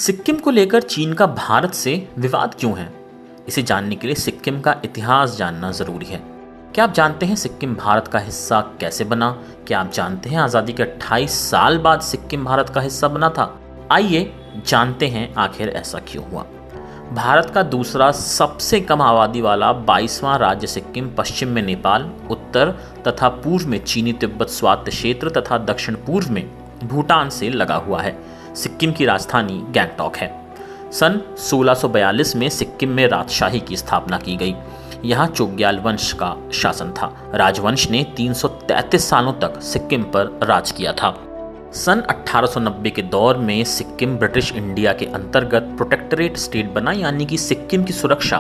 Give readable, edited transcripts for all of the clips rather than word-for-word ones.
सिक्किम को लेकर चीन का भारत से विवाद क्यों है? इसे जानने के लिए सिक्किम का इतिहास जानना जरूरी है। क्या आप जानते हैं सिक्किम भारत का हिस्सा कैसे बना? क्या आप जानते हैं आज़ादी के 28 साल बाद सिक्किम भारत का हिस्सा बना था? आइए जानते हैं आखिर ऐसा क्यों हुआ। भारत का दूसरा सबसे कम आबादी वाला 22वां राज्य सिक्किम पश्चिम में नेपाल, उत्तर तथा पूर्व में चीनी तिब्बत स्वायत्त क्षेत्र तथा दक्षिण पूर्व में भूटान से लगा हुआ है। सिक्किम की राजधानी गैंगटॉक है। सन 1642 में सिक्किम में राजशाही की स्थापना की गई। यहाँ चोग्याल वंश का शासन था। राजवंश ने 333 सालों तक सिक्किम पर राज किया था। सन 1890 के दौर में सिक्किम ब्रिटिश इंडिया के अंतर्गत प्रोटेक्टरेट स्टेट बना, यानी कि सिक्किम की सुरक्षा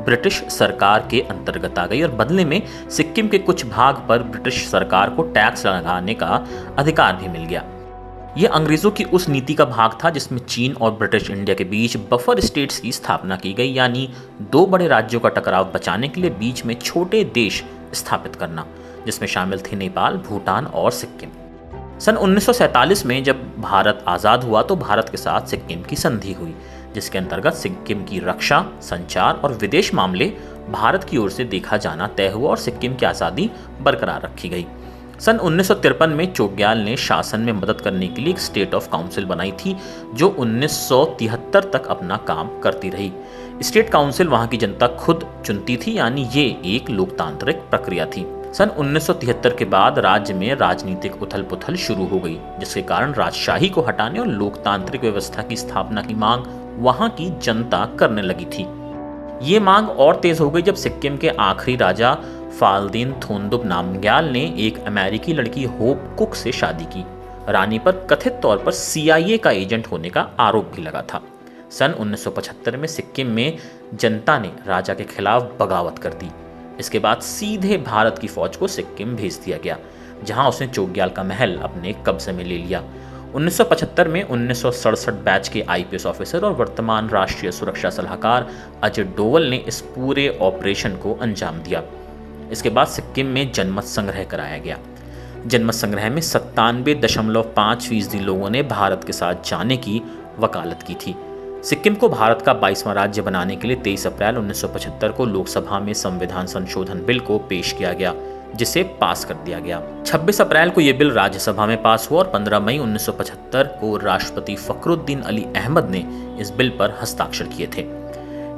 ब्रिटिश सरकार के अंतर्गत आ गई और बदले में सिक्किम के कुछ भाग पर ब्रिटिश सरकार को टैक्स लगाने का अधिकार भी मिल गया। यह अंग्रेजों की उस नीति का भाग था जिसमें चीन और ब्रिटिश इंडिया के बीच बफर स्टेट्स की स्थापना की गई, यानी दो बड़े राज्यों का टकराव बचाने के लिए बीच में छोटे देश स्थापित करना, जिसमें शामिल थे नेपाल, भूटान और सिक्किम। सन 1947 में जब भारत आज़ाद हुआ तो भारत के साथ सिक्किम की संधि हुई, जिसके अंतर्गत सिक्किम की रक्षा, संचार और विदेश मामले भारत की ओर से देखा जाना तय हुआ और सिक्किम की आज़ादी बरकरार रखी गई। सन 1953 में चोग्याल ने शासन में मदद करने के लिए एक स्टेट ऑफ काउंसिल बनाई थी, जो 1973 तक अपना काम करती रही। स्टेट काउंसिल वहां की जनता खुद चुनती थी, यानी ये एक लोकतांत्रिक प्रक्रिया थी। सन 1973 के बाद राज्य में राजनीतिक उथल पुथल शुरू हो गई, जिसके कारण राजशाही को हटाने और लोकतांत्रिक व्यवस्था की स्थापना की मांग वहां की जनता करने लगी थी। ये मांग और तेज हो गई जब सिक्किम के आखिरी राजा फाल्दिन थोंदुप नामग्याल ने एक अमेरिकी लड़की होप कुक से शादी की। रानी पर कथित तौर पर CIA का एजेंट होने का आरोप भी लगा था। सन 1975 में सिक्किम में जनता ने राजा के खिलाफ बगावत कर दी। इसके बाद सीधे भारत की फौज को सिक्किम भेज दिया गया, जहां उसने चोग्याल का महल अपने कब्जे में ले लिया। 1975 में 1967 बैच के IPS ऑफिसर और वर्तमान राष्ट्रीय सुरक्षा सलाहकार अजय डोवल ने इस पूरे ऑपरेशन को अंजाम दिया। इसके बाद सिक्किम में जनमत संग्रह कराया गया। जनमत संग्रह में 97.5% लोगों ने भारत के साथ जाने की वकालत की थी। सिक्किम को भारत का 22वां राज्य बनाने के लिए 23 अप्रैल 1975 को लोकसभा में संविधान संशोधन बिल को पेश किया गया, जिसे पास कर दिया गया। 26 अप्रैल को यह बिल राज्यसभा में पास हुआ और 15 मई 1975 को राष्ट्रपति फखरुद्दीन अली अहमद ने इस बिल पर हस्ताक्षर किए थे।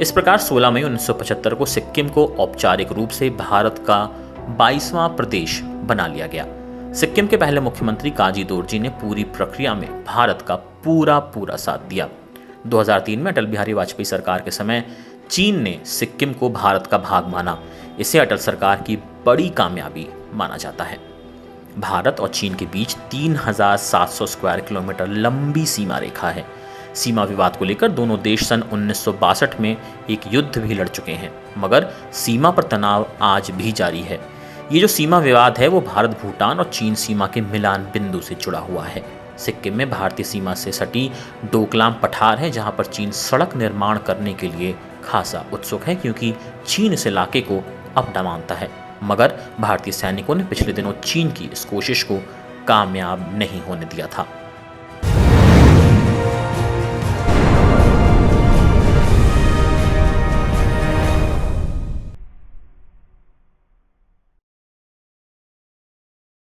इस प्रकार 16 मई 1975 को सिक्किम को औपचारिक रूप से भारत का 22वां प्रदेश बना लिया गया। सिक्किम के पहले मुख्यमंत्री काजी दोरजी ने पूरी प्रक्रिया में भारत का पूरा साथ दिया। 2003 में अटल बिहारी वाजपेयी सरकार के समय चीन ने सिक्किम को भारत का भाग माना। इसे अटल सरकार की बड़ी कामयाबी माना जाता है। भारत और चीन के बीच 3700 स्क्वायर किलोमीटर लंबी सीमा रेखा है। सीमा विवाद को लेकर दोनों देश सन 1962 में एक युद्ध भी लड़ चुके हैं, मगर सीमा पर तनाव आज भी जारी है। ये जो सीमा विवाद है वो भारत, भूटान और चीन सीमा के मिलान बिंदु से जुड़ा हुआ है। सिक्किम में भारतीय सीमा से सटी डोकलाम पठार है, जहां पर चीन सड़क निर्माण करने के लिए खासा उत्सुक है, क्योंकि चीन इस इलाके को अपना मानता है। मगर भारतीय सैनिकों ने पिछले दिनों चीन की इस कोशिश को कामयाब नहीं होने दिया था।